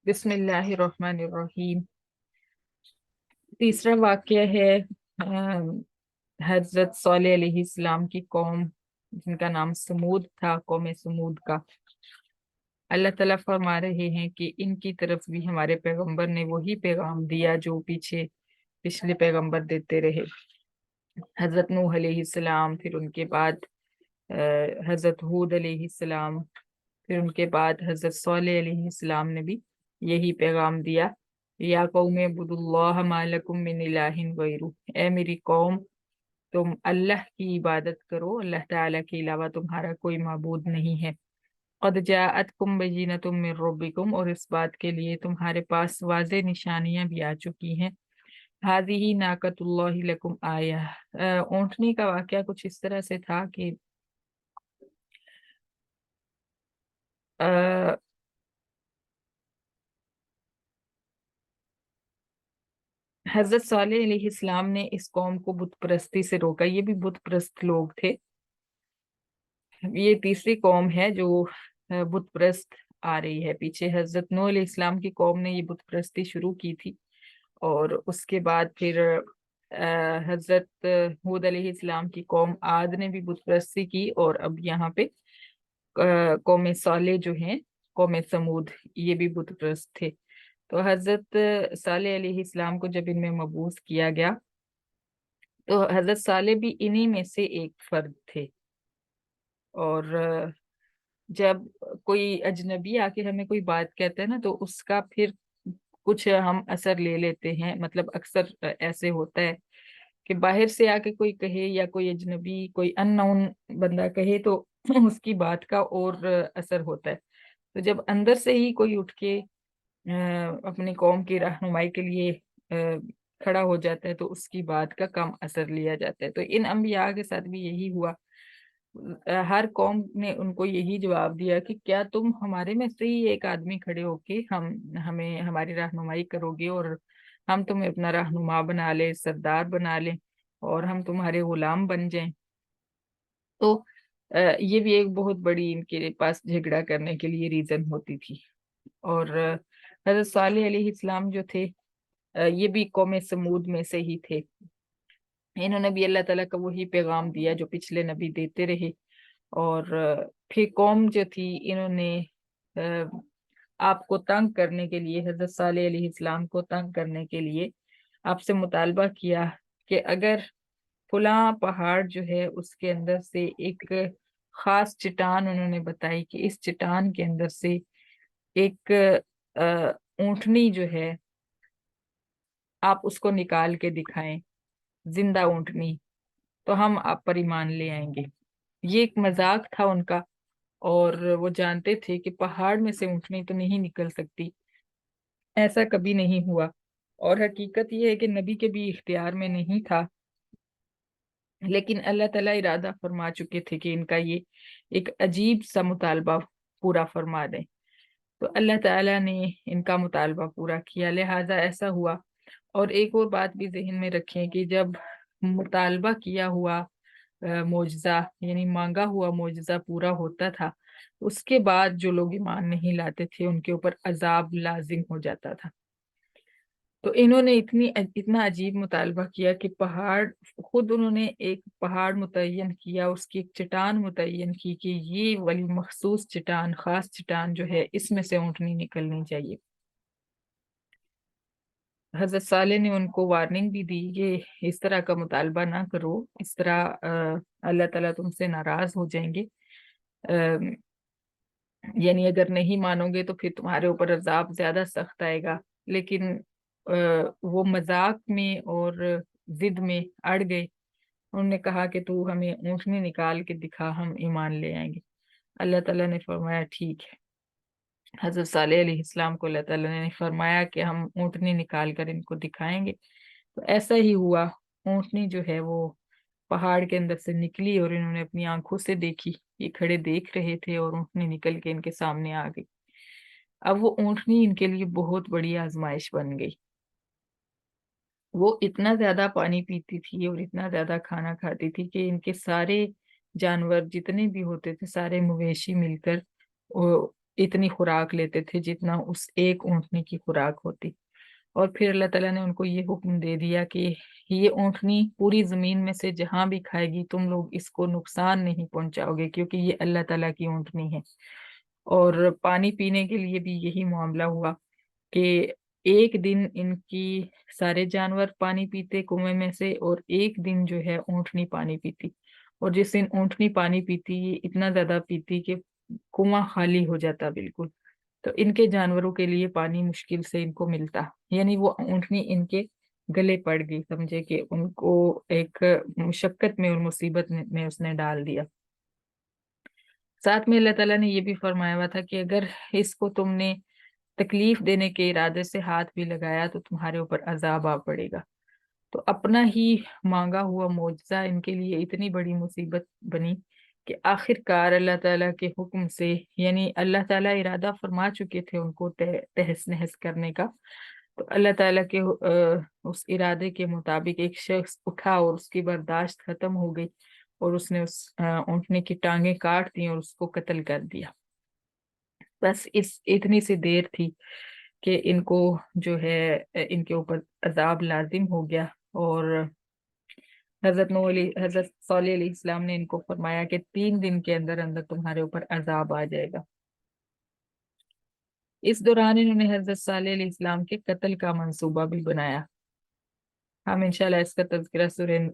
बिस्मिल्लाहिर्रहमानिर्रहीम। तीसरा वाक़या है हजरत सॉलेह अलैहिस्सलाम की कौम, जिनका नाम समूद था, कौम समूद का। अल्लाह ताला फरमा रहे हैं कि इनकी तरफ भी हमारे पैगंबर ने वही पैगाम दिया जो पिछले पैगंबर देते रहे। हजरत नूह अलैहिस्सलाम, फिर उनके बाद हजरत हूद अलैहिस्सलाम, फिर उनके बाद हजरत सॉलेह अलैहिस्सलाम ने भी यही पैगाम दिया। या कौम अब्दुल्लाह मा लकुम मिन इलाहिन गैरु, ए मेरी कौम, तुम अल्लाह की इबादत करो, अल्लाह ताला के अलावा तुम्हारा कोई माबूद नहीं है। क़द जाअतकुम बय्यिनतुम मिन रब्बिकुम, और इस बात के लिए तुम्हारे पास वाज़ेह निशानियां भी आ चुकी हैं। हाज़िही नाक़तुल्लाहि लकुम आया। ऊँटनी का वाक़या कुछ इस तरह से था कि अ, हजरत सालेह अलैहिस्सलाम ने इस कौम को बुत परस्ती से रोका। ये भी बुत परस्त लोग थे। ये तीसरी कौम है जो बुत परस्त आ रही है। पीछे हजरत नूह अलैहिस्सलाम की कौम ने ये बुत परस्ती शुरू की थी, और उसके बाद फिर हजरत हूद अलैहिस्सलाम की कौम आद ने भी बुत परस्ती की, और अब यहाँ पे कौम सालेह जो है, कौम समूद, ये भी बुत परस्त थे। तो हजरत सालेह अलैहिस्सलाम को जब इनमें मबूस किया गया, तो हजरत सालेह भी इन्हीं में से एक फर्द थे। और जब कोई अजनबी आके हमें कोई बात कहता है ना, तो उसका फिर कुछ हम असर ले लेते हैं। मतलब अक्सर ऐसे होता है कि बाहर से आके कोई कहे, या कोई अजनबी, कोई अननोन बंदा कहे, तो उसकी बात का और असर होता है। तो जब अंदर से ही कोई उठ के अपनी कौम की रहनुमाई के लिए खड़ा हो जाता है, तो उसकी बात का कम असर लिया जाता है। तो इन अम्बिया के साथ भी यही हुआ। हर कौम ने उनको यही जवाब दिया कि क्या तुम हमारे में से ही एक आदमी खड़े होके हमें हमारी रहनुमाई करोगे, और हम तुम्हें अपना रहनुमा बना ले, सरदार बना लें, और हम तुम्हारे गुलाम बन जाएं। तो ये भी एक बहुत बड़ी इनके पास झगड़ा करने के लिए रीजन होती थी। और हजरत सालेह अलैहिस्सलाम जो थे, ये भी कौम समूद में से ही थे। इन्होंने भी अल्लाह ताला का वही पैगाम दिया जो पिछले नबी देते रहे। और फिर कौम जो थी, इन्होंने अ, आपको तंग करने के लिए, हजरत सालेह अलैहिस्सलाम को तंग करने के लिए आपसे मुतालबा किया कि अगर फुला पहाड़ जो है उसके अंदर से एक खास चट्टान, उन्होंने बताई कि इस चट्टान के अंदर से एक ऊंटनी जो है, आप उसको निकाल के दिखाएं, जिंदा ऊंटनी, तो हम आप पर ईमान ले आएंगे। ये एक मजाक था उनका, और वो जानते थे कि पहाड़ में से ऊंटनी तो नहीं निकल सकती, ऐसा कभी नहीं हुआ। और हकीकत ये है कि नबी के भी इख्तियार में नहीं था, लेकिन अल्लाह ताला इरादा फरमा चुके थे कि इनका ये एक अजीब सा मुतालबा पूरा फरमा दें। तो अल्लाह ताला ने इनका मुतालबा पूरा किया, लिहाजा ऐसा हुआ। और एक और बात भी जहन में रखें कि जब मुतालबा किया हुआ मोजज़ा, यानी मांगा हुआ मोजज़ा पूरा होता था, उसके बाद जो लोग ईमान नहीं लाते थे उनके ऊपर अजाब लाजिम हो जाता था। तो इन्होंने इतना अजीब मुतालबा किया कि पहाड़, खुद उन्होंने एक पहाड़ मुतय्यन किया, उसकी एक चट्टान मुतय्यन की कि ये वाली मखसूस चट्टान, खास चट्टान जो है, इसमें से ऊँटनी निकलनी चाहिए। हजरत साले ने उनको वार्निंग भी दी कि इस तरह का मुतालबा ना करो, इस तरह अल्लाह ताला तुमसे नाराज हो जाएंगे। यानी अगर नहीं मानोगे तो फिर तुम्हारे ऊपर अजाब ज्यादा सख्त आएगा। लेकिन वो मजाक में और जिद में अड़ गए। उन्होंने कहा कि तू हमें ऊँटनी निकाल के दिखा, हम ईमान ले आएंगे। अल्लाह ताला ने फरमाया ठीक है। हजरत सालेह अलैहिस्सलाम को अल्लाह ताला ने फरमाया कि हम ऊँटनी निकाल कर इनको दिखाएंगे। तो ऐसा ही हुआ। ऊँटनी जो है वो पहाड़ के अंदर से निकली, और इन्होंने अपनी आंखों से देखी। ये खड़े देख रहे थे, और ऊँटनी निकल के इनके सामने आ गई। अब वो ऊँटनी इनके लिए बहुत बड़ी आजमाइश बन गई। वो इतना ज्यादा पानी पीती थी और इतना ज्यादा खाना खाती थी कि इनके सारे जानवर जितने भी होते थे, सारे मवेशी मिलकर वो इतनी खुराक लेते थे जितना उस एक ऊँटनी की खुराक होती। और फिर अल्लाह ताला ने उनको ये हुक्म दे दिया कि ये ऊँटनी पूरी जमीन में से जहां भी खाएगी तुम लोग इसको नुकसान नहीं पहुंचाओगे, क्योंकि ये अल्लाह ताला की ऊँटनी है। और पानी पीने के लिए भी यही मामला हुआ कि एक दिन इनकी सारे जानवर पानी पीते कुएं में से, और एक दिन जो है ऊँटनी पानी पीती। और जिस दिन ऊँटनी पानी पीती ये इतना ज्यादा पीती कि कुआं खाली हो जाता बिल्कुल। तो इनके जानवरों के लिए पानी मुश्किल से इनको मिलता, यानी वो ऊँटनी इनके गले पड़ गई, समझे कि उनको एक मुशक्कत में और मुसीबत में उसने डाल दिया। साथ में अल्लाह ताला ने ये भी फरमाया हुआ था कि अगर इसको तुमने तकलीफ देने के इरादे से हाथ भी लगाया तो तुम्हारे ऊपर अजाब आ पड़ेगा। तो अपना ही मांगा हुआ मौजज़ा इनके लिए इतनी बड़ी मुसीबत बनी कि आखिरकार अल्लाह ताला के हुक्म से, यानी अल्लाह ताला इरादा फरमा चुके थे उनको तहस नहस करने का। तो अल्लाह ताला के उस इरादे के मुताबिक एक शख्स उठा और उसकी बर्दाश्त खत्म हो गई, और उसने उस ऊँटने की टांगे काट दी और उसको कत्ल कर दिया। बस इस इतनी सी देर थी कि इनको जो है इनके ऊपर अजाब लाजिम हो गया। और हजरत सॉलेह अलैहिस्सलाम ने इनको फरमाया कि 3 दिन के अंदर अंदर तुम्हारे ऊपर अजाब आ जाएगा। इस दौरान इन्होंने हजरत सालेह अलैहिस्सलाम के कत्ल का मंसूबा भी बनाया। हम इंशाल्लाह इसका तज़किरा सूरह